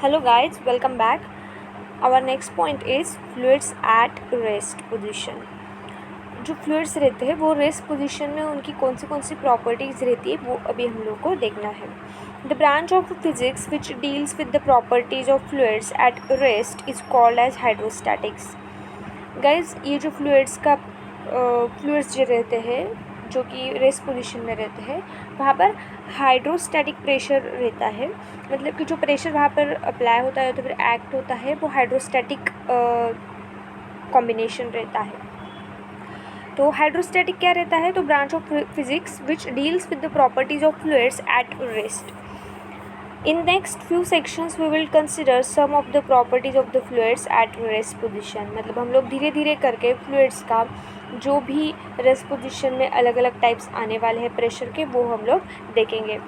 Hello guys, welcome back. Our next point is fluids at rest position. जो fluids रहते हैं वो rest position में उनकी कौन सी प्रॉपर्टीज़ रहती है वो अभी हम लोग को देखना है. The branch of physics which deals with the properties of fluids at rest is called as hydrostatics. Guys ये जो फ्लूइड्स जो रहते हैं जो कि रेस्ट पोजीशन में रहते हैं वहाँ पर हाइड्रोस्टैटिक प्रेशर रहता है. मतलब कि जो प्रेशर वहाँ पर अप्लाई होता है तो फिर एक्ट होता है वो हाइड्रोस्टैटिक कॉम्बिनेशन रहता है. तो हाइड्रोस्टैटिक क्या रहता है? तो branch of physics which deals with the properties of fluids at rest. In next few sections we will consider some of the properties of the fluids at rest position. मतलब हम लोग धीरे धीरे करके फ्लूइड्स का जो भी रेस्ट पोजीशन में अलग अलग टाइप्स आने वाले हैं प्रेशर के वो हम लोग देखेंगे.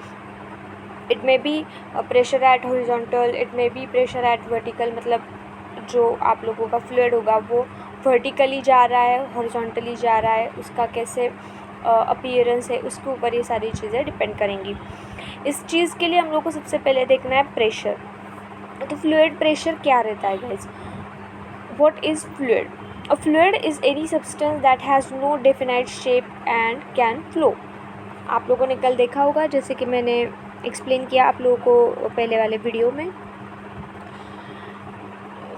It may be pressure at horizontal, it may be pressure at vertical. मतलब जो आप लोगों का फ्लूइड होगा वो वर्टिकली जा रहा है, हॉरिजॉन्टली जा रहा है, उसका कैसे अपीयरेंस है उसके ऊपर ये सारी चीज़ें डिपेंड करेंगी. इस चीज़ के लिए हम लोग को सबसे पहले देखना है प्रेशर. तो फ्लूइड प्रेशर क्या रहता है guys? What is fluid? A fluid is any substance that has no definite shape and can flow. आप लोगों ने कल देखा होगा जैसे कि मैंने एक्सप्लेन किया आप लोगों को पहले वाले वीडियो में.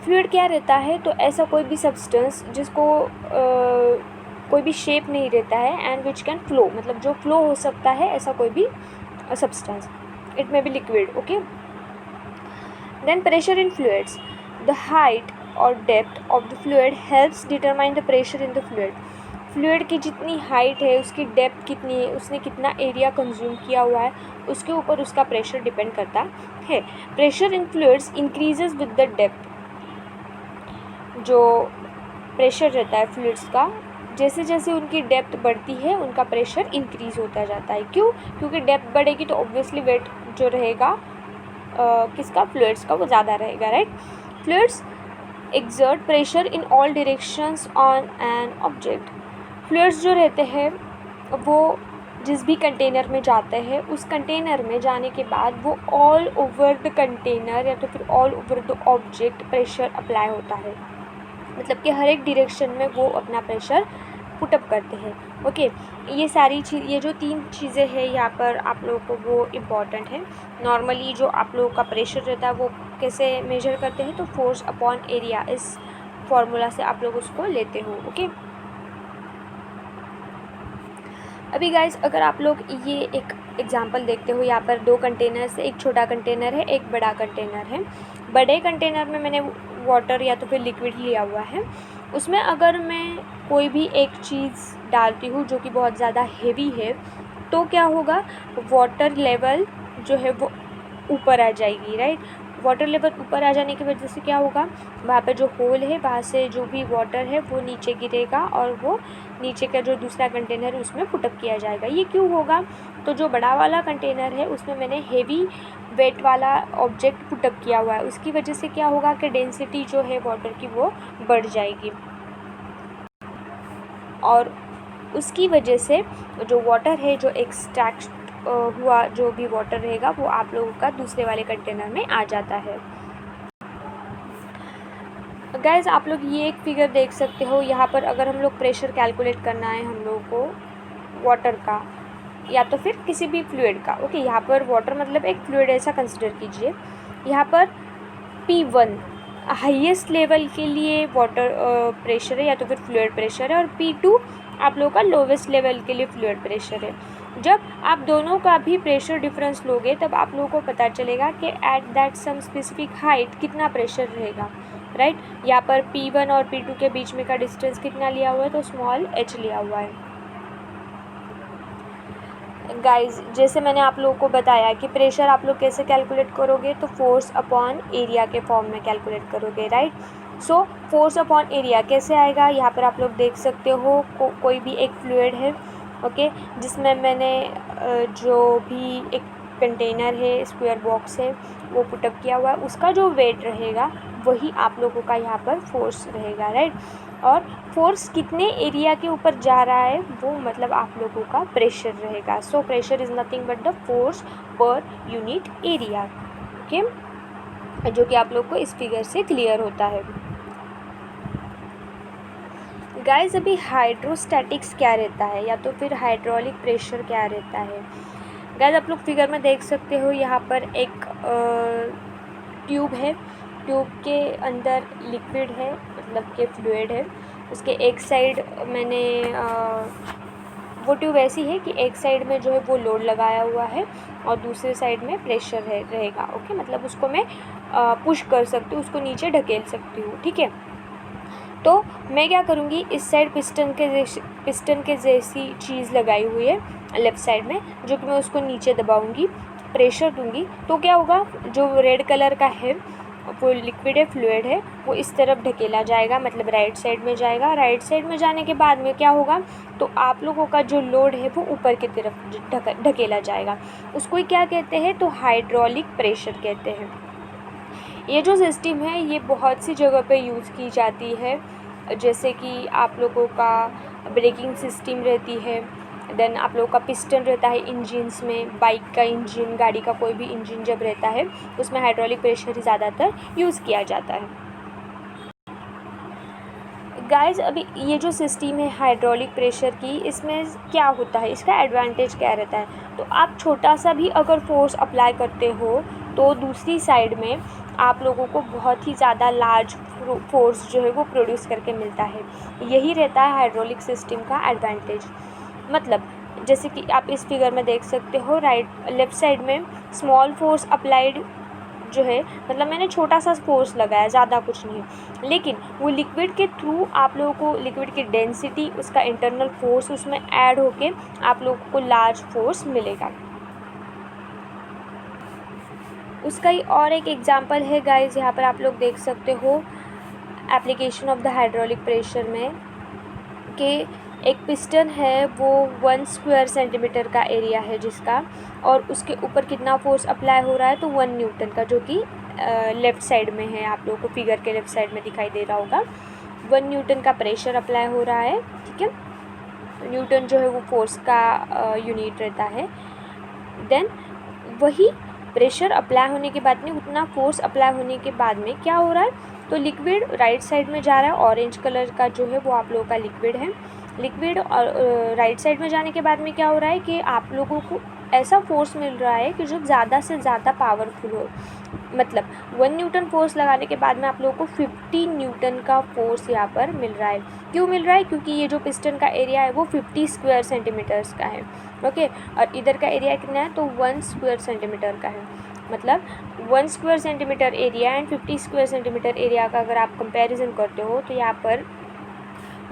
फ्लूइड क्या रहता है? तो ऐसा कोई भी सब्सटेंस जिसको कोई भी शेप नहीं रहता है एंड विच कैन फ्लो. मतलब जो फ्लो हो सकता है ऐसा कोई भी substance. It may be liquid. Okay, then pressure in fluids. The height or depth of the fluid helps determine the pressure in the fluid. Fluid की जितनी हाइट है उसकी डेप्थ कितनी है, उसने कितना एरिया कंज्यूम किया हुआ है उसके ऊपर उसका प्रेशर डिपेंड करता है. Pressure in fluids increases with the depth. जो प्रेशर रहता है फ्लूइड्स का जैसे जैसे उनकी डेप्थ बढ़ती है उनका प्रेशर इंक्रीज़ होता जाता है. क्यों? क्योंकि डेप्थ बढ़ेगी तो ऑब्वियसली वेट जो रहेगा किसका? फ्लूइड्स का, वो ज़्यादा रहेगा. Right. Fluids exert pressure in all directions on an object. Fluids जो रहते हैं वो जिस भी कंटेनर में जाते हैं उस कंटेनर में जाने के बाद वो ऑल ओवर द कंटेनर या तो फिर all over the object pressure apply होता है. मतलब कि हर एक डायरेक्शन में वो अपना प्रेशर पुटअप करते हैं. ओके, ये सारी चीज़, ये जो तीन चीज़ें हैं यहाँ पर आप लोगों को वो इम्पॉर्टेंट है. नॉर्मली जो आप लोगों का प्रेशर रहता है वो कैसे मेजर करते हैं? तो फोर्स अपॉन एरिया, इस फॉर्मूला से आप लोग उसको लेते हो. ओके, अभी गाइस अगर आप लोग ये एक एग्जांपल देखते हो, यहाँ पर दो कंटेनर से, एक छोटा कंटेनर है एक बड़ा कंटेनर है. बड़े कंटेनर में मैंने वाटर या तो फिर लिक्विड लिया हुआ है. उसमें अगर मैं कोई भी एक चीज़ डालती हूँ जो कि बहुत ज़्यादा हेवी है तो क्या होगा? वाटर लेवल जो है वो ऊपर आ जाएगी. राइट. वाटर लेवल ऊपर आ जाने की वजह से क्या होगा? वहाँ पर जो होल है वहाँ से जो भी वाटर है वो नीचे गिरेगा और वो नीचे का जो दूसरा कंटेनर है उसमें पुटअप किया जाएगा. ये क्यों होगा? तो जो बड़ा वाला कंटेनर है उसमें मैंने हेवी वेट वाला ऑब्जेक्ट पुटअप किया हुआ है. उसकी वजह से क्या होगा कि डेंसिटी जो है वाटर की वो बढ़ जाएगी और उसकी वजह से जो वाटर है जो एक्सट्रैक्ट हुआ जो भी वाटर रहेगा वो आप लोगों का दूसरे वाले कंटेनर में आ जाता है. गाइज आप लोग ये एक फिगर देख सकते हो. यहाँ पर अगर हम लोग प्रेशर कैलकुलेट करना है हम लोगों को वाटर का या तो फिर किसी भी फ्लूइड का. ओके, यहाँ पर वाटर मतलब एक फ्लूइड ऐसा कंसिडर कीजिए. यहाँ पर P1 हाईएस्ट लेवल के लिए वाटर प्रेशर है या तो फिर फ्लूइड प्रेशर है और P2 आप लोगों का लोवेस्ट लेवल के लिए फ्लूइड प्रेशर है. जब आप दोनों का भी प्रेशर डिफरेंस लोगे तब आप लोगों को पता चलेगा कि at that some specific height कितना प्रेशर रहेगा. राइट. यहाँ पर P1 और P2 के बीच में का डिस्टेंस कितना लिया हुआ है? तो स्मॉल h लिया हुआ है. गाइज जैसे मैंने आप लोगों को बताया कि प्रेशर आप लोग कैसे कैलकुलेट करोगे? तो फोर्स अपॉन एरिया के फॉर्म में कैलकुलेट करोगे. Right. So force upon area कैसे आएगा? यहाँ पर आप लोग देख सकते हो कोई भी एक फ्लूइड है. ओके, जिसमें मैंने जो भी एक कंटेनर है, स्क्वायर बॉक्स है, वो पुटअप किया हुआ है. उसका जो वेट रहेगा वही आप लोगों का यहाँ पर फोर्स रहेगा. राइट. और फोर्स कितने एरिया के ऊपर जा रहा है वो मतलब आप लोगों का प्रेशर रहेगा. So pressure is nothing but the force per unit area. Okay, जो कि आप लोग को इस फिगर से क्लियर होता है। गाइस अभी हाइड्रोस्टैटिक्स क्या रहता है या तो फिर हाइड्रोलिक प्रेशर क्या रहता है। गाइस आप लोग फिगर में देख सकते हो, यहाँ पर एक ट्यूब है, ट्यूब के अंदर लिक्विड है, मतलब कि फ्लूइड है। उसके एक साइड मैंने वो ट्यूब ऐसी है कि एक साइड में जो है वो लोड लगाया हुआ है और दूसरे साइड में प्रेशर रहेगा। ओके, मतलब उसको मैं पुश कर सकती हूँ, उसको नीचे ढकेल सकती हूँ। ठीक है, तो मैं क्या करूँगी, इस साइड पिस्टन के जैसी चीज़ लगाई हुई है लेफ़्ट साइड में, जो कि मैं उसको नीचे दबाऊँगी, प्रेशर दूँगी, तो क्या होगा, जो रेड कलर का है वो लिक्विड है, फ्लूइड है, वो इस तरफ ढकेला जाएगा, मतलब राइट साइड में जाएगा। राइट साइड में जाने के बाद में क्या होगा, तो आप लोगों का जो लोड है वो ऊपर की तरफ ढकेला जाएगा। उसको ही क्या कहते हैं, तो हाइड्रोलिक प्रेशर कहते हैं। ये जो सिस्टम है ये बहुत सी जगह पे यूज़ की जाती है, जैसे कि आप लोगों का ब्रेकिंग सिस्टम रहती है, देन आप लोगों का पिस्टन रहता है इंजन्स में, बाइक का इंजन, गाड़ी का कोई भी इंजन जब रहता है उसमें हाइड्रोलिक प्रेशर ही ज़्यादातर यूज़ किया जाता है। गाइस अभी ये जो सिस्टम है हाइड्रोलिक प्रेशर की, इसमें क्या होता है, इसका एडवांटेज क्या रहता है, तो आप छोटा सा भी अगर फोर्स अप्लाई करते हो तो दूसरी साइड में आप लोगों को बहुत ही ज़्यादा लार्ज फोर्स जो है वो प्रोड्यूस करके मिलता है। यही रहता है हाइड्रोलिक सिस्टम का एडवांटेज। मतलब जैसे कि आप इस फिगर में देख सकते हो, लेफ़्ट साइड में स्मॉल फोर्स अप्लाइड जो है, मतलब मैंने छोटा सा फोर्स लगाया, ज़्यादा कुछ नहीं, लेकिन वो लिक्विड के थ्रू आप लोगों को लिक्विड की डेंसिटी, उसका इंटरनल फोर्स उसमें ऐड होके आप लोगों को लार्ज फोर्स मिलेगा। उसका ही और एक एग्जांपल है गाइस, यहाँ पर आप लोग देख सकते हो application of the hydraulic pressure में, कि एक पिस्टन है वो 1 स्क्वायर सेंटीमीटर का एरिया है जिसका, और उसके ऊपर कितना फोर्स अप्लाई हो रहा है, तो 1 न्यूटन का, जो कि लेफ़्ट साइड में है, आप लोगों को फिगर के लेफ़्ट साइड में दिखाई दे रहा होगा। 1 न्यूटन का प्रेशर अप्लाई हो रहा है। ठीक है, न्यूटन जो है वो फोर्स का यूनिट रहता है। देन वही प्रेशर अप्लाई होने के बाद में, उतना फोर्स अप्लाई होने के बाद में क्या हो रहा है, तो लिक्विड राइट साइड में जा रहा है, ऑरेंज कलर का जो है वो आप लोगों का लिक्विड है। लिक्विड और राइट साइड में जाने के बाद में क्या हो रहा है कि आप लोगों को ऐसा फोर्स मिल रहा है कि जो ज़्यादा से ज़्यादा पावरफुल हो। मतलब 1 न्यूटन फोर्स लगाने के बाद में आप लोगों को 50 न्यूटन का फोर्स यहाँ पर मिल रहा है। क्यों मिल रहा है, क्योंकि ये जो पिस्टन का एरिया है वो 50 स्क्वायर सेंटीमीटर्स का है। ओके, और इधर का एरिया कितना है, तो 1 स्क्वायर सेंटीमीटर का है। मतलब 1 square centimetre area and 50 square centimetre area का अगर आप कंपैरिजन करते हो तो यहाँ पर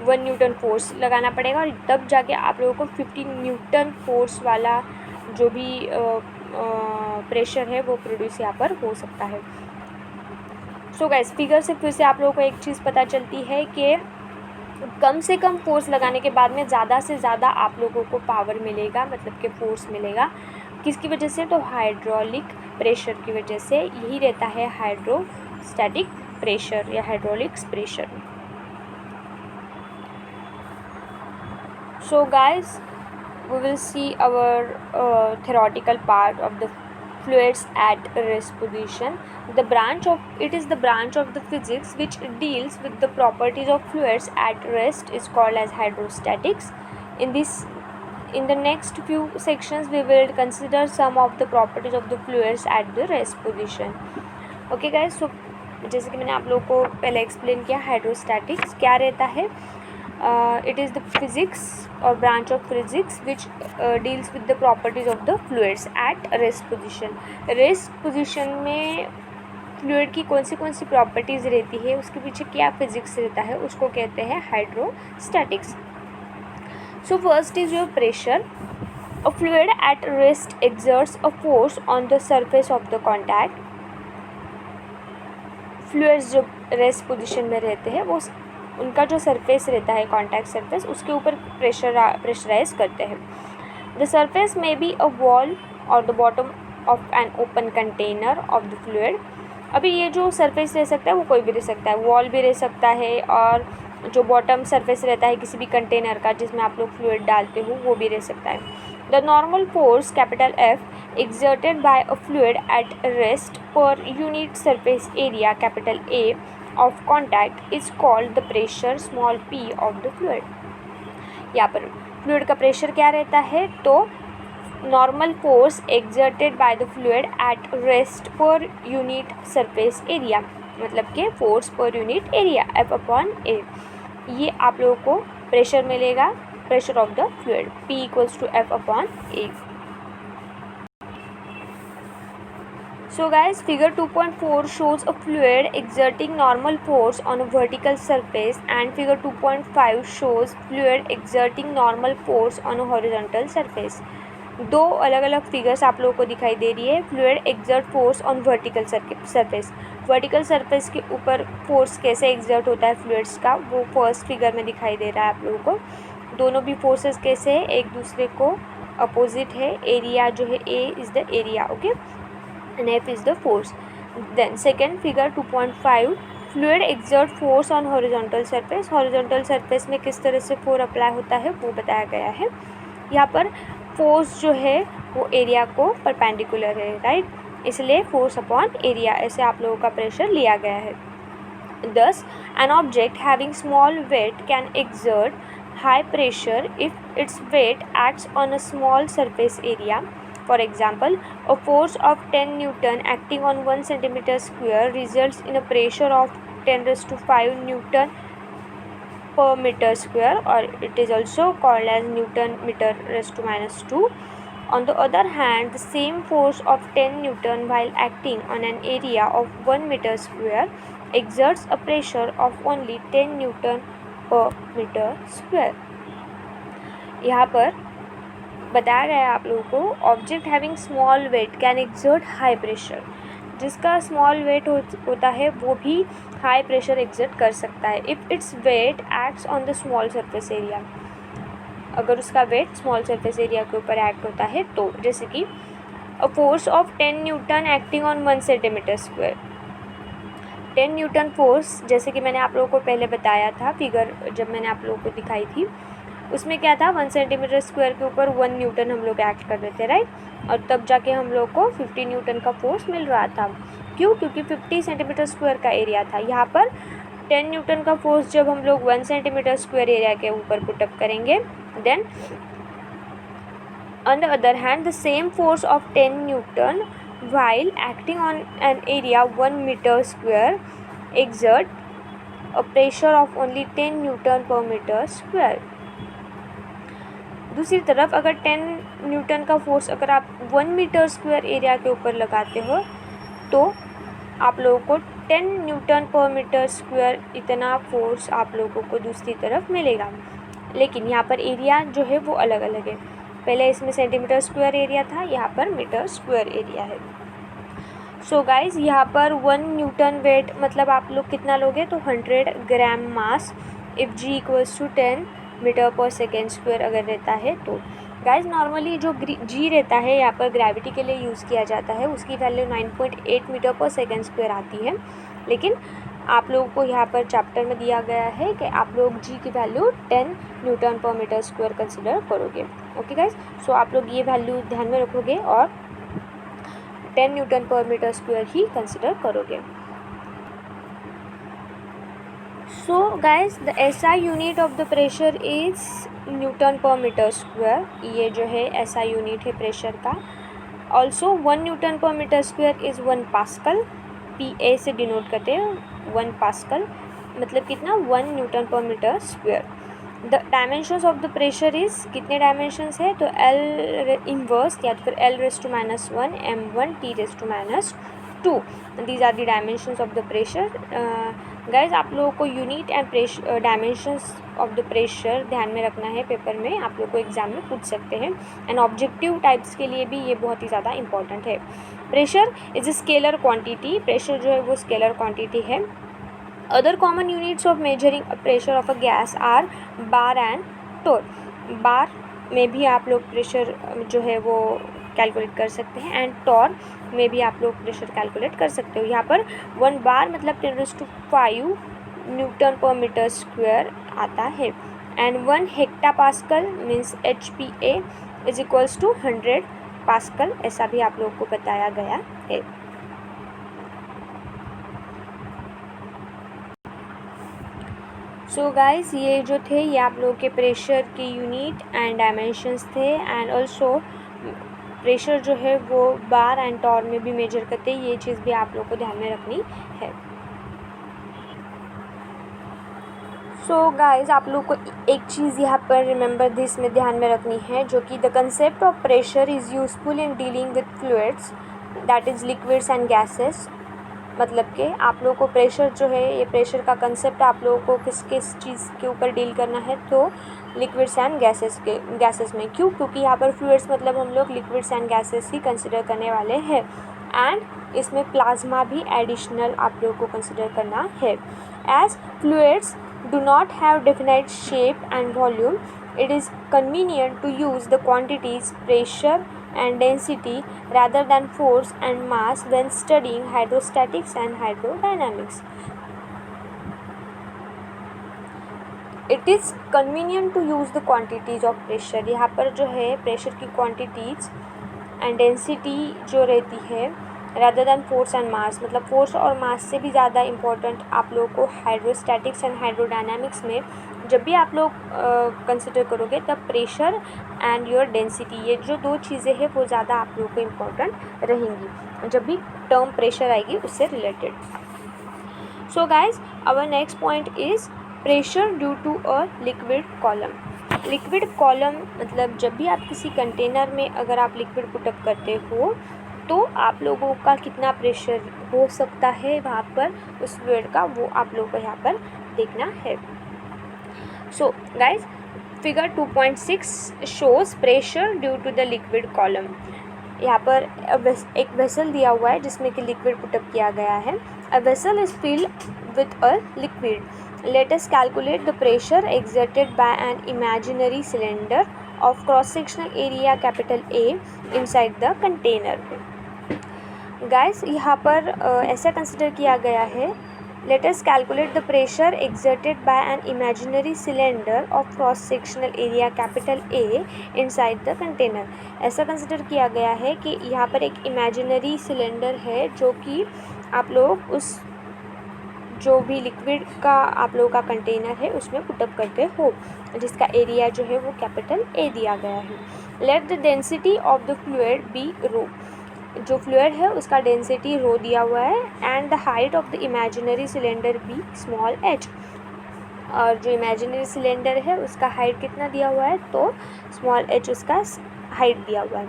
1 न्यूटन फोर्स लगाना पड़ेगा, और तब जाके आप लोगों को 50 न्यूटन फोर्स वाला जो भी प्रेशर है वो प्रोड्यूस यहाँ पर हो सकता है। सो गाइस फिगर से फिर से आप लोगों को एक चीज़ पता चलती है कि कम से कम फोर्स लगाने के बाद में ज़्यादा से ज़्यादा आप लोगों को पावर मिलेगा, मतलब कि फोर्स मिलेगा। किसकी वजह से, तो हाइड्रोलिक प्रेशर की वजह से। यही रहता है हाइड्रोस्टैटिक प्रेशर या hydraulics pressure. So guys, we will see our theoretical part of the fluids at rest position. It is the branch of the physics which deals with the properties of fluids at rest is called as hydrostatics. In the next few sections we will consider some of the properties of the fluids at the rest position. Okay guys, so जैसे कि मैंने आप लोगों को पहले explain किया hydrostatics क्या रहता है। It is the physics or branch of physics which deals with the properties of the fluids at rest position. Rest position में फ्लूइड की कौन सी प्रॉपर्टीज़ रहती है, उसके पीछे क्या फिजिक्स रहता है, उसको कहते हैं hydrostatics. So first is your pressure. A fluid at rest exerts a force on the surface of the contact. Fluids जो रेस्ट पोजीशन में रहते हैं वो उनका जो सरफेस रहता है, कॉन्टैक्ट सरफेस, उसके ऊपर प्रेशराइज करते हैं। द सरफेस में बी अ वॉल और the bottom of an open container of the fluid. अभी ये जो सरफेस रह सकता है वो कोई भी रह सकता है, वॉल भी रह सकता है और जो बॉटम सरफेस रहता है किसी भी कंटेनर का जिसमें आप लोग फ्लूइड डालते हो वो भी रह सकता है. The normal force capital F exerted by a fluid at rest per unit surface area capital A of contact is called the pressure small p of the fluid. यहाँ पर फ्लूइड का प्रेशर क्या रहता है, तो normal force exerted by the fluid at rest per unit surface area, मतलब कि force per unit area F/A. ये आप लोगों को प्रेशर मिलेगा, pressure of the fluid P equals to F/A. So guys, figure 2.4 shows a fluid exerting normal force on a vertical surface and figure 2.5 shows fluid exerting normal force on a horizontal surface. दो अलग अलग figures आप लोगों को दिखाई दे रही है. Fluid exert force on vertical surface, vertical surface के ऊपर फोर्स कैसे एक्सर्ट होता है फ्लूइड्स का, वो फर्स्ट फिगर में दिखाई दे रहा है आप लोगों को. दोनों भी फोर्सेस कैसे है, एक दूसरे को अपोजिट है. एरिया जो है A is the area, okay, and F is the force. Then second figure 2.5 fluid exert force on horizontal surface. horizontal surface में किस तरह से फोर्स अप्लाई होता है वो बताया गया है. यहाँ पर फोर्स जो है वो एरिया को परपेंडिकुलर है, राइट, इसलिए फोर्स अपॉन एरिया ऐसे आप लोगों का प्रेशर लिया गया है. Thus an object having small weight can exert high pressure if its weight acts on a small surface area. For example, a force of 10 Newton acting on 1 centimeter square results in a pressure of 10⁵ Newton per meter square, or it is also called as Newton meter raised to minus 2. On the other hand, the same force of 10 Newton while acting on an area of 1 meter square exerts a pressure of only 10 Newton per meter square. यहाँ पर बताया गया है आप लोगों को, object having small weight can exert high pressure. जिसका small weight होता है वो भी हाई प्रेशर एक्सर्ट कर सकता है. If its weight acts on the small surface area, अगर उसका वेट स्मॉल सरफेस एरिया के ऊपर एक्ट होता है तो, जैसे कि a force of 10 Newton acting on 1 centimetre square. 10 Newton force, जैसे कि मैंने आप लोगों को पहले बताया था फिगर जब मैंने आप लोगों को दिखाई थी, उसमें क्या था, 1 सेंटीमीटर स्क्वायर के ऊपर 1 न्यूटन हम लोग एक्ट कर रहे थे, राइट, और तब जाके हम लोग को 50 न्यूटन का फोर्स मिल रहा था. क्यों? क्योंकि 50 सेंटीमीटर स्क्वायर का एरिया था. यहाँ पर 10 न्यूटन का फोर्स जब हम लोग 1 सेंटीमीटर स्क्वायर एरिया के ऊपर पुटअप करेंगे, then on the other hand the same force of 10 newton while acting on an area 1 meter square exert a pressure of only 10 Newton per meter square. दूसरी तरफ अगर 10 Newton का force अगर आप 1 metre square area के ऊपर लगाते हो तो आप लोगों को 10 न्यूटन पर मीटर स्क्वायर इतना फोर्स आप लोगों को दूसरी तरफ मिलेगा. लेकिन यहाँ पर एरिया जो है वो अलग अलग है. पहले इसमें सेंटीमीटर स्क्वायर एरिया था, यहाँ पर मीटर स्क्वायर एरिया है. सो गाइज यहाँ पर 1 न्यूटन वेट मतलब आप लोग कितना लोगे, तो 100 gram mass if G equals to 10 metre per second square अगर रहता है तो. गाइज नॉर्मली जो G रहता है यहाँ पर ग्रेविटी के लिए यूज़ किया जाता है, उसकी value 9.8 meter per second square आती है. लेकिन आप लोगों को यहाँ पर चैप्टर में दिया गया है कि आप लोग G की value 10 Newton per metre square consider करोगे. ओके गाइज, सो आप लोग ये वैल्यू ध्यान में रखोगे और 10 न्यूटन पर मीटर स्क्वायर ही कंसिडर करोगे. So guys the SI unit of the pressure is newton per metre square. ये जो है SI यूनिट है प्रेशर का. Also 1 newton per metre square is 1 pascal. PA से डिनोट करते हैं 1 पास्कल, मतलब कितना, 1 newton per metre square. The dimensions of the pressure is, कितने डायमेंशंस है, तो L इनवर्स या तो फिर L raise to minus 1 M1 T rays to minus 2. These are the dimensions of the pressure. Guys आप लोगों को unit and dimensions of the pressure ध्यान में रखना है. पेपर में आप लोग को एग्जाम में पूछ सकते हैं एंड ऑब्जेक्टिव टाइप्स के लिए भी ये बहुत ही ज़्यादा इंपॉर्टेंट है. Pressure is a scalar quantity. Pressure जो है वो स्केलर क्वांटिटी है. Other common units of measuring pressure of a gas are bar and torr. Bar में भी आप लोग प्रेशर जो है वो कैलकुलेट कर सकते हैं एंड टॉर में भी आप लोग प्रेशर कैलकुलेट कर सकते हो. यहाँ पर 1 बार मतलब 10⁵ न्यूटन पर मीटर स्क्वायर आता है। And 1 hectopascal means HPA is equals to 100 pascal, ऐसा भी आप लोगों को बताया गया है। सो गाइस, ये जो थे ये आप लोगों के प्रेशर के यूनिट एंड डायमेंशंस थे। एंड ऑल्सो प्रेशर जो है वो बार एंड टॉर में भी मेजर करते हैं, ये चीज़ भी आप लोगों को ध्यान में रखनी है। सो गाइस, आप लोग को एक चीज़ यहाँ पर रिमेंबर दिस में ध्यान में रखनी है, जो कि the concept of pressure is useful in dealing with fluids that is liquids and gases. मतलब कि आप लोगों को प्रेशर जो है, ये प्रेशर का कंसेप्ट आप लोगों को किस किस चीज़ के ऊपर डील करना है, तो लिक्विड्स एंड गैसेस में। क्यों? क्योंकि यहाँ पर फ्लूइड्स मतलब हम लोग liquids and gases he consider करने वाले हैं। एंड इसमें प्लाज्मा भी एडिशनल आप लोगों को कंसिडर करना है। As fluids do not have definite shape and volume, it is convenient to use the quantities pressure and density rather than force and mass when studying hydrostatics and hydrodynamics. It is convenient to use the quantities of pressure, यहाँ पर जो है pressure की quantities and density जो रहती है rather than force and mass, मतलब force और मास से भी ज़्यादा इम्पोर्टेंट आप लोगों को हाइड्रोस्टैटिक्स एंड हाइड्रोडायनामिक्स में जब भी आप लोग कंसिडर करोगे तब प्रेशर एंड योर डेंसिटी, ये जो दो चीज़ें हैं वो ज़्यादा आप लोगों को इम्पोर्टेंट रहेंगी जब भी टर्म प्रेशर आएगी उससे related. So guys, our next point is pressure due to a liquid column. Liquid column मतलब जब भी आप किसी कंटेनर में अगर आप लिक्विड पुटअप करते हो तो आप लोगों का कितना प्रेशर हो सकता है वहाँ पर उस फ्लूइड का, वो आप लोगों को यहाँ पर देखना है। So guys, figure 2.6 shows pressure due to the liquid column. यहाँ पर एक वेसल दिया हुआ है जिसमें कि लिक्विड पुटअप किया गया है। A vessel is filled with a liquid. Let us calculate the pressure exerted bye an imaginary cylinder of cross sectional area capital A inside the container। Guys, यहाँ पर ऐसा कंसिडर किया गया है, let us calculate the pressure exerted by an imaginary cylinder of cross sectional area capital A inside the container। ऐसा consider किया गया है कि यहाँ पर एक इमेजिनरी सिलेंडर है जो कि आप लोग उस जो भी लिक्विड का आप लोगों का कंटेनर है उसमें पुटअप करते हो, जिसका एरिया जो है वो कैपिटल A दिया गया है। Let the density of the fluid be rho. जो फ्लूइड है उसका डेंसिटी रो दिया हुआ है। And the height of the imaginary cylinder be small h। और जो इमेजिनरी सिलेंडर है उसका हाइट कितना दिया हुआ है, तो स्मॉल h उसका हाइट दिया हुआ है,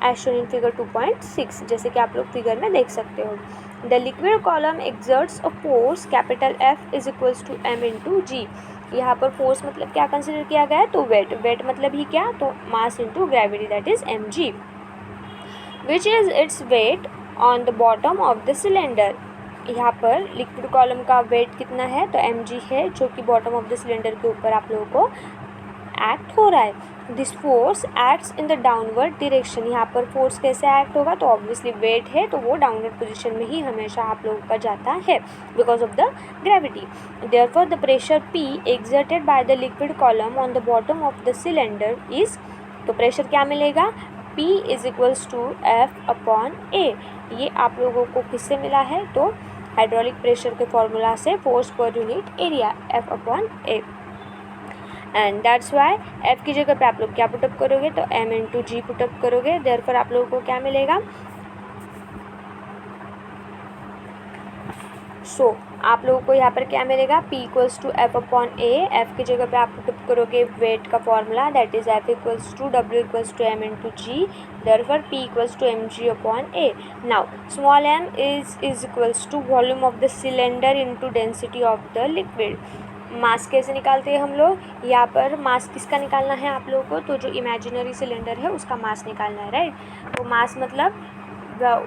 एज शोन इन फिगर 2.6, जैसे कि आप लोग फिगर में देख सकते हो। The liquid column exerts a force capital F is equals to m into g. यहाँ पर फोर्स मतलब क्या कंसिडर किया गया है, तो वेट। वेट मतलब ही क्या, तो mass into gravity that is mg, which is its weight on the bottom of the cylinder. यहाँ पर लिक्विड कॉलम का वेट कितना है, तो mg है, जो कि बॉटम ऑफ द सिलेंडर के ऊपर आप लोगों को एक्ट हो रहा है। This force acts in the downward direction. यहाँ पर फोर्स कैसे एक्ट होगा, तो ऑब्वियसली वेट है तो वो डाउनवर्ड पोजीशन में ही हमेशा आप लोगों का जाता है because of the gravity. Therefore the pressure P exerted by the liquid column on the bottom of the cylinder is, तो प्रेशर क्या मिलेगा, P is equals to F upon A। ये आप लोगों को किससे मिला है, तो हाइड्रोलिक प्रेशर के फॉर्मूला से, force per unit area F upon A। And that's why F की जगह पे आप लोग क्या पुटअप करोगे, तो m इंटू जी पुटअप करोगे। देयरफॉर आप लोगों को क्या मिलेगा, आप लोगों को यहाँ पर क्या मिलेगा, P equals to F upon A। F की जगह पे आप पुटअप करोगे वेट का formula that is F equals to W equals to m into g. Therefore P equals to mg upon A। Now small m is equals to volume of the cylinder into density of the liquid. Mass कैसे निकालते हैं हम लोग, यहाँ पर मास किसका निकालना है आप लोगों को, तो जो इमेजिनरी सिलेंडर है उसका मास निकालना है, राइट। तो मास मतलब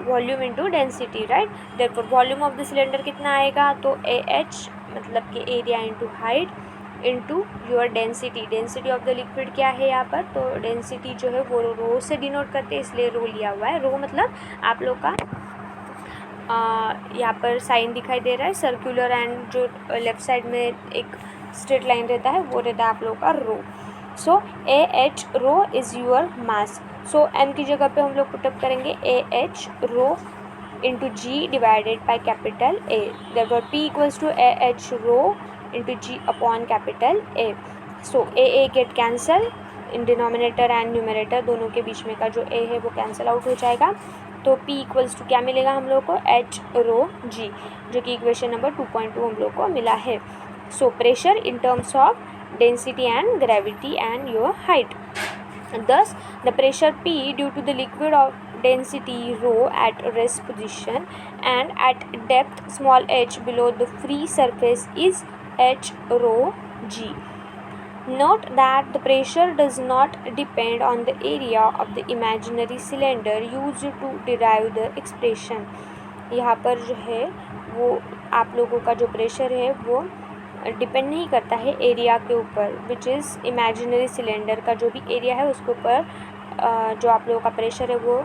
volume into density, right. Therefore volume of the cylinder कितना आएगा, तो AH मतलब कि area into height into your density. Density of the liquid क्या है यहाँ पर, तो डेंसिटी जो है वो रो से डिनोट करते हैं, इसलिए रो लिया हुआ है। रो मतलब आप लोग का यहाँ पर साइन दिखाई दे रहा है सर्कुलर, एंड जो लेफ्ट साइड में एक स्ट्रेट लाइन रहता है वो रहता है आप लोगों का rho. So AH rho is your mass. So M की जगह पे हम लोग पुटअप करेंगे AH rho into G divided by capital A. Therefore P equals to AH rho into G upon capital A. So A get cancel in denominator and numerator, दोनों के बीच में का जो A है वो कैंसिल आउट हो जाएगा. तो P इक्वल्स टू क्या मिलेगा हम लोग को, H रो G, जो कि इक्वेशन नंबर 2.2 हम लोग को मिला है. So pressure in terms of density and gravity and your height. Thus, the pressure P due to the liquid of density rho at rest position and at depth small h below the free surface is H rho G. Note that the pressure does not depend on the area of the imaginary cylinder used to derive the expression. यहाँ पर जो है वो आप लोगों का जो pressure है वो डिपेंड नहीं करता है एरिया के ऊपर, विच इज़ इमेजिनरी सिलेंडर का जो भी एरिया है उसके ऊपर जो आप लोगों का प्रेशर है वो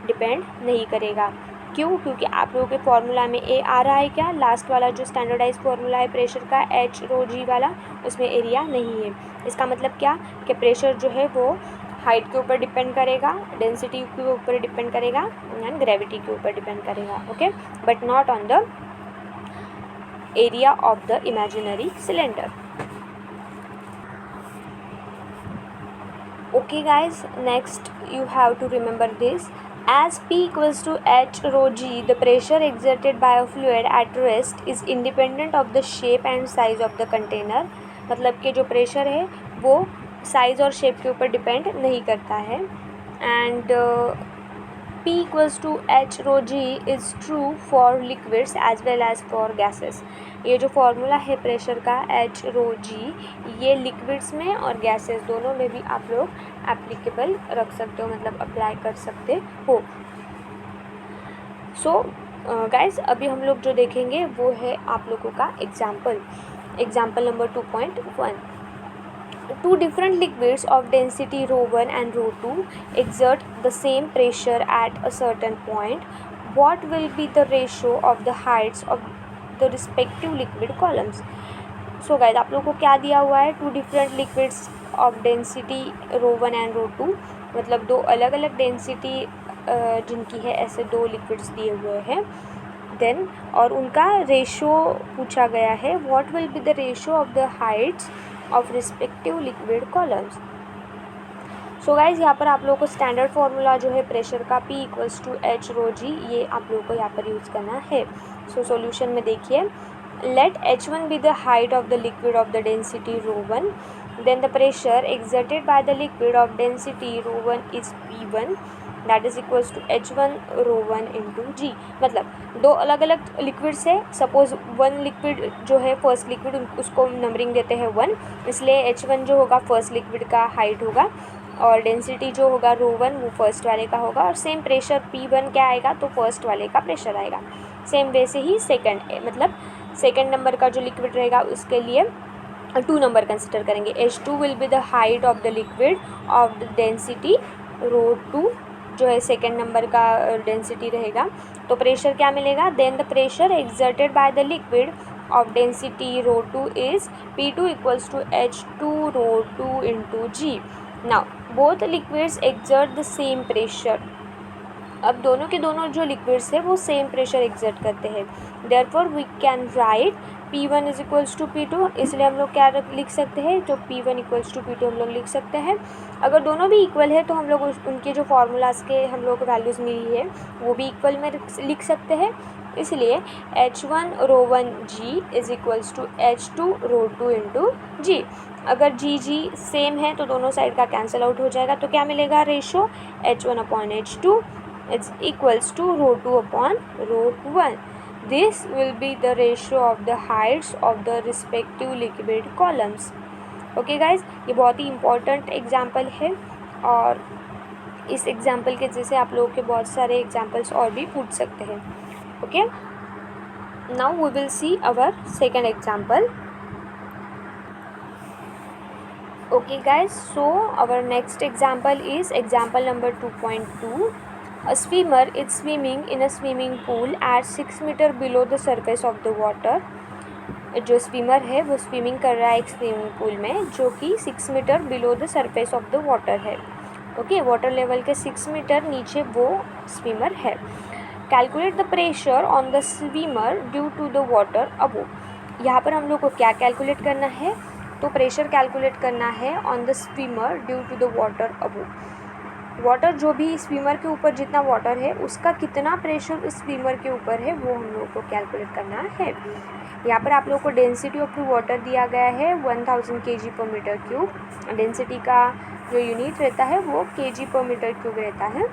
डिपेंड नहीं करेगा. क्यों? क्योंकि आप लोगों के फार्मूला में A आ रहा है क्या, लास्ट वाला जो स्टैंडर्डाइज फार्मूला है प्रेशर का H रो G वाला, उसमें एरिया नहीं है. इसका मतलब क्या कि प्रेशर जो है वो हाइट के ऊपर डिपेंड करेगा, डेंसिटी के ऊपर डिपेंड करेगा एंड ग्रेविटी के ऊपर डिपेंड करेगा. Okay, but not on the area of the imaginary cylinder. Okay guys, next you have to remember this. As P equals to H rho G, the pressure exerted by a fluid at rest is independent of the shape and size of the container. मतलब कि जो pressure है वो size और shape के ऊपर depend नहीं करता है. And P equals to H rho G is true for liquids as well as for gases. ये जो फॉर्मूला है प्रेशर का H रो G, ये लिक्विड्स में और गैसेस दोनों में भी आप लोग एप्लीकेबल रख सकते हो, मतलब अप्लाई कर सकते हो. सो गाइस, अभी हम लोग जो देखेंगे वो है आप लोगों का example number 2.1. Two different liquids of density rho 1 and rho 2 exert the same pressure at a certain point. What will be the ratio of the heights of the respective liquid columns? So guys, आप लोगों को क्या दिया हुआ है, two different liquids of density rho 1 and rho 2, मतलब दो अलग अलग डेंसिटी जिनकी है, ऐसे दो लिक्विड्स दिए हुए हैं. देन और उनका रेशो पूछा गया है. What will be the ratio of the Heights of respective liquid columns. So guys, यहाँ पर आप लोगों को स्टैंडर्ड फार्मूला जो है प्रेशर का P equals to H rho G, ये आप लोगों को यहाँ पर यूज़ करना है. सो सॉल्यूशन में देखिए, let H1 be the height of the liquid of the density rho 1, then the pressure exerted by the liquid of density rho 1 is P1, that is equals to H1 rho 1 into G. मतलब दो अलग अलग liquids है. Suppose one liquid जो है first liquid, उसको numbering देते हैं 1, इसलिए H1 जो होगा फर्स्ट लिक्विड का हाइट होगा और डेंसिटी जो होगा रो 1 वो फर्स्ट वाले का होगा, और सेम प्रेशर P1 क्या आएगा, तो फर्स्ट वाले का प्रेशर आएगा. सेम वैसे ही सेकंड, मतलब सेकंड नंबर का जो लिक्विड रहेगा उसके लिए 2 नंबर कंसिडर करेंगे. H2 will be the height of the liquid of the density rho 2, जो है सेकेंड नंबर का डेंसिटी रहेगा. तो प्रेशर क्या मिलेगा, then the pressure exerted by the liquid of density rho 2 is P2 equals to H2 rho 2 into G. Now both liquids exert the same pressure. अब दोनों के दोनों जो लिक्विड्स है वो सेम प्रेशर एक्सर्ट करते हैं. Therefore we can write P1 is equals to P2. इसलिए हम लोग क्या लिख सकते हैं, जो P1 इक्वल्स टू P2 हम लोग लिख सकते हैं. अगर दोनों भी इक्वल है तो हम लोग उनके जो फार्मूलाज के हम लोग को वैल्यूज़ मिली है वो भी इक्वल में लिख सकते हैं. इसलिए H1 rho 1 G is equals to H2 rho 2 into G. अगर G सेम है तो दोनों साइड का कैंसिल आउट हो जाएगा. तो क्या मिलेगा, ratio H1 upon H2 is equals to rho 2 upon rho 1. This will be the ratio of the heights of the respective liquid columns. Okay guys, ये बहुत ही important example है और इस example के जैसे आप लोगों के बहुत सारे examples और भी पूछ सकते हैं. Okay, now we will see our second example. Okay guys, so our next example is example number 2.2. A swimmer is swimming in a swimming pool at 6 मीटर below the surface of the water. जो swimmer है वो swimming कर रहा है एक swimming pool में जो कि 6 मीटर below the surface of the water है. ओके, वाटर लेवल के 6 मीटर नीचे वो स्विमर है. Calculate the pressure on the swimmer due to the water above. यहाँ पर हम लोग को क्या कैलकुलेट करना है? तो प्रेशर कैलकुलेट करना है on the swimmer due to the water above. Water जो भी स्विमर के ऊपर जितना वाटर है उसका कितना प्रेशर उस स्विमर के ऊपर है वो हम लोग को कैलकुलेट करना है. यहाँ पर आप लोग को डेंसिटी ऑफ द वाटर दिया गया है 1000 kg per meter cube. Density का जो यूनिट रहता है वो kg पर मीटर क्यूब रहता है.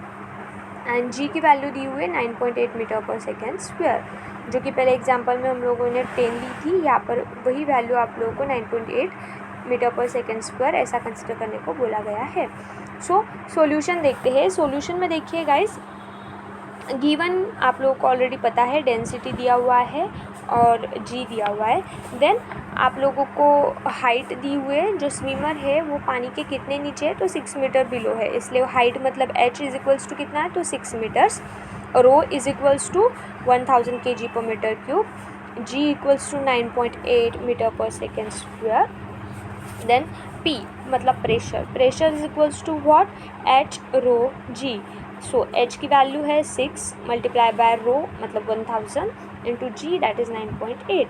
एंड जी की वैल्यू दी हुई है 9.8 मीटर पर सेकेंड स्क्वायर, जो कि पहले एग्जांपल में हम लोगों ने 10 ली थी. यहाँ पर वही वैल्यू आप लोगों को 9.8 मीटर पर सेकेंड स्क्वायर ऐसा कंसिडर करने को बोला गया है. सो सॉल्यूशन देखते हैं. सॉल्यूशन में देखिए गाइस, गिवन आप लोगों को ऑलरेडी पता है, डेंसिटी दिया हुआ है और जी दिया हुआ है. देन आप लोगों को हाइट दी हुई है. जो स्विमर है वो पानी के कितने नीचे है? तो 6 मीटर बिलो है, इसलिए हाइट मतलब h इज इक्वल्स टू कितना है? तो 6 meters. Rho is equals to 1000 kg per meter cube. G equals to 9.8 meter per second square. Then P मतलब pressure. Pressure is equals to what? H rho G. So H की value है 6 multiply by rho मतलब 1000 into G that is 9.8.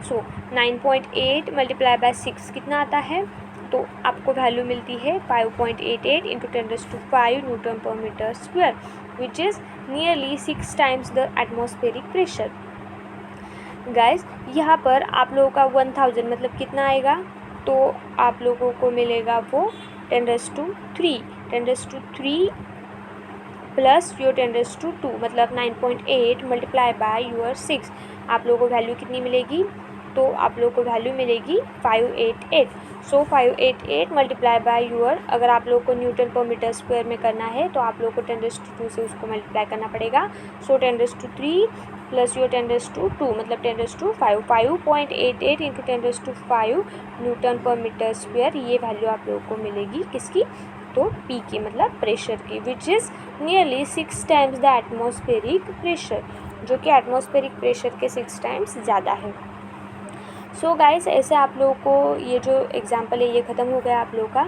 So 9.8 multiply by 6 कितना आता है? तो आपको value मिलती है 5.88 into 10⁵ newton per metre square, which is nearly 6 times the atmospheric pressure. Guys यहाँ पर आप लोगों का 1000 मतलब कितना आएगा? तो आप लोगों को मिलेगा वो 10⁵ प्लस योर 10⁵ मतलब 9.8 मल्टीप्लाई बाय योर 6. आप लोगों को वैल्यू कितनी मिलेगी? तो आप लोगों को वैल्यू मिलेगी 588. सो 588 मल्टीप्लाई बाय योर, अगर आप लोगों को न्यूटन पर मीटर स्क्वायर में करना है तो आप लोगों को 10⁵ से उसको मल्टीप्लाई करना पड़ेगा. सो 10⁵ प्लस योर 10⁵ मतलब 10⁵5. 5.88 into 10⁵ newton per metre square, ये वैल्यू आप लोगों को मिलेगी किसकी? तो P की मतलब प्रेशर की, विच is nearly 6 times the atmospheric pressure, जो कि एटमॉस्फेरिक प्रेशर के 6 टाइम्स ज़्यादा है. सो गाइस ऐसे आप लोगों को ये जो एग्जांपल है ये ख़त्म हो गया आप लोगों का.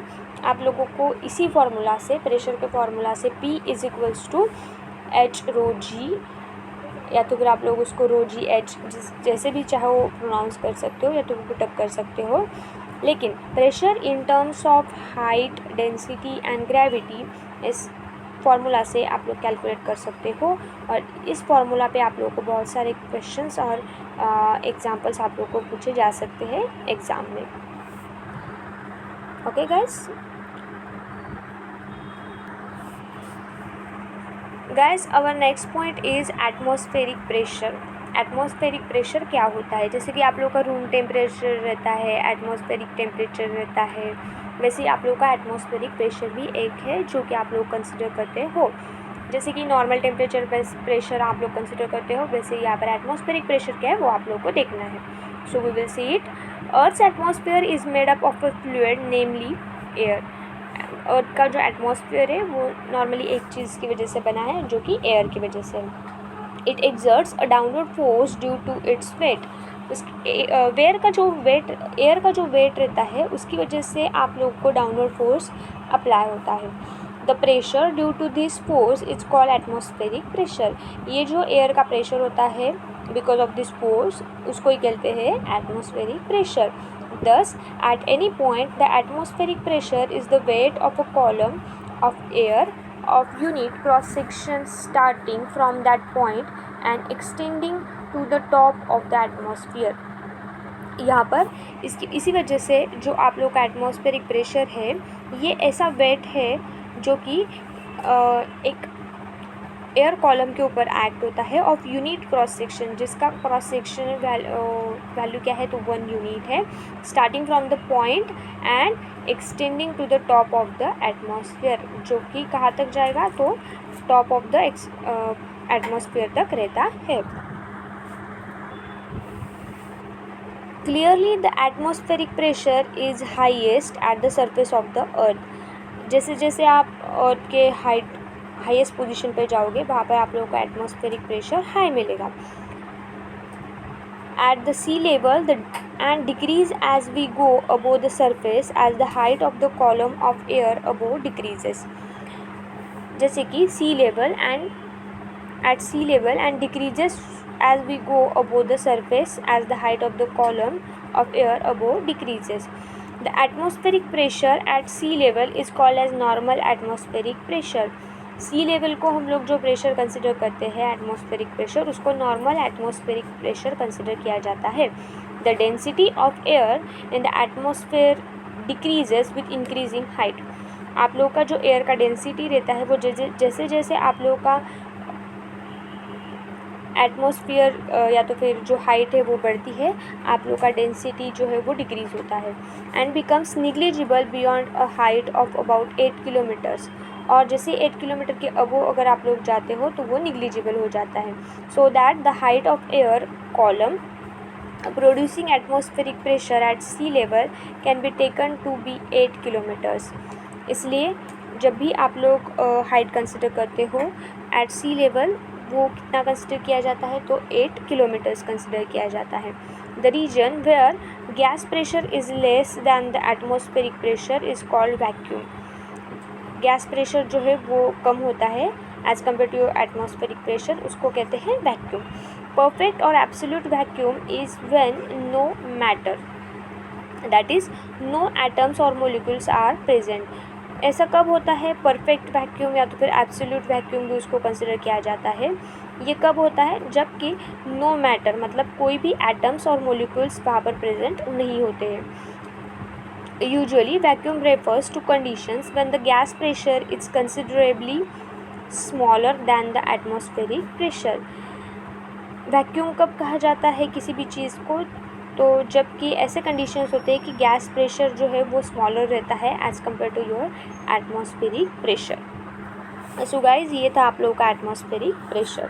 आप लोगों को इसी फार्मूला से, प्रेशर के फार्मूला से P is equals to H rho G, या तो फिर आप लोग उसको रो G H जैसे भी चाहो प्रोनाउंस कर सकते हो या तो पुटअप कर सकते हो. लेकिन pressure in terms of height, density and gravity इस फार्मूला से आप लोग कैलकुलेट कर सकते हो. और इस फार्मूला पे आप लोगों को बहुत सारे क्वेश्चंस और एग्जांपल्स आप लोगों को पूछे जा सकते हैं एग्ज़ाम में. Okay guys. Guys our next point is atmospheric pressure. Atmospheric pressure क्या होता है? जैसे कि आप लोग का रूम टेम्परेचर रहता है, एटमॉस्फेरिक टेम्परेचर रहता है, वैसे ही आप लोग का एटमॉस्फेरिक प्रेशर भी एक है जो कि आप लोग कंसिडर करते हो. जैसे कि नॉर्मल टेम्परेचर प्रेशर आप लोग कंसिडर करते हो, वैसे यहाँ पर एटमॉस्फेरिक प्रेशर क्या है वो आप लोग को देखना है. So we will see it. Earth's atmosphere is made up of a fluid namely air. Earth का जो एटमॉस्फेयर है वो नॉर्मली एक चीज़ की वजह से बना है जो कि एयर की वजह से. It exerts a downward force due to its weight. Air का जो वेट रहता है उसकी वजह से आप लोग को डाउनवर्ड फोर्स अप्लाई होता है. The pressure due to this force is called atmospheric pressure. ये जो एयर का प्रेशर होता है बिकॉज ऑफ दिस फोर्स उसको ही कहते हैं atmospheric pressure. Thus, at any point, the atmospheric pressure is the weight of a column of air of unit cross section starting from that point and extending to the top of the atmosphere. यहाँ पर इसी वजह से जो आप लोग का atmospheric pressure है ये ऐसा वेट है जो कि एक एयर कॉलम के ऊपर एक्ट होता है ऑफ यूनिट क्रॉस सेक्शन, जिसका क्रॉस सेक्शन वैल्यू क्या है? तो 1 यूनिट है. Starting from the point and extending to the top of the atmosphere, जो कि कहाँ तक जाएगा? तो टॉप ऑफ द एटमॉस्फेयर तक रहता है. Clearly the atmospheric pressure is highest at the surface of the earth. जैसे जैसे आप अर्थ के हाइट हाईएस्ट पोजीशन पे जाओगे वहाँ पर आप लोगों को एटमॉस्फेरिक प्रेशर हाई मिलेगा. At the sea level and decrease as we go above the surface as the height of the column of air above decreases. जैसे कि sea level and at sea level and decreases as we go above the surface as the height of the column of air above decreases. The atmospheric pressure at sea level is called as normal atmospheric pressure. C level को हम लोग जो pressure consider करते हैं atmospheric pressure, उसको normal atmospheric pressure consider किया जाता है. The density of air in the atmosphere decreases with increasing height. आप लोगों का जो एयर का डेंसिटी रहता है वो जैसे जैसे आप लोगों का एटमॉस्फेयर या तो फिर जो हाइट है वो बढ़ती है, आप लोग का डेंसिटी जो है वो डिक्रीज़ होता है. And becomes negligible beyond a height of about 8 kilometres. और जैसे 8 किलोमीटर के अबो अगर आप लोग जाते हो तो वो निग्लिजिबल हो जाता है. So that the height of air column producing atmospheric pressure at sea level can be taken to be 8 kilometers. इसलिए जब भी आप लोग हाइट कंसिडर करते हो एट सी लेवल, वो कितना कंसिडर किया जाता है, तो 8 किलोमीटर्स कंसिडर किया जाता है. The region where gas pressure is less than the atmospheric pressure is called vacuum. Gas pressure जो है वो कम होता है as compare to atmospheric pressure, उसको कहते हैं वैक्यूम. परफेक्ट और absolute vacuum is when no matter, that is no atoms और मोलिक्यूल्स आर प्रेजेंट. ऐसा कब होता है? परफेक्ट वैक्यूम या तो फिर एब्सोल्यूट वैक्यूम भी उसको कंसिडर किया जाता है. ये कब होता है? जबकि नो मैटर मतलब कोई भी एटम्स और मोलिक्यूल्स वहाँ पर प्रेजेंट नहीं होते हैं. Usually, vacuum refers to conditions when the gas pressure is considerably smaller than the atmospheric pressure. Vacuum कब कहा जाता है किसी भी चीज़ को? तो जबकि ऐसे कंडीशंस होते हैं कि गैस प्रेशर जो है वो स्मॉलर रहता है as compare to your atmospheric pressure. So guys, ये था आप लोगों का एटमॉस्फेरिक प्रेशर.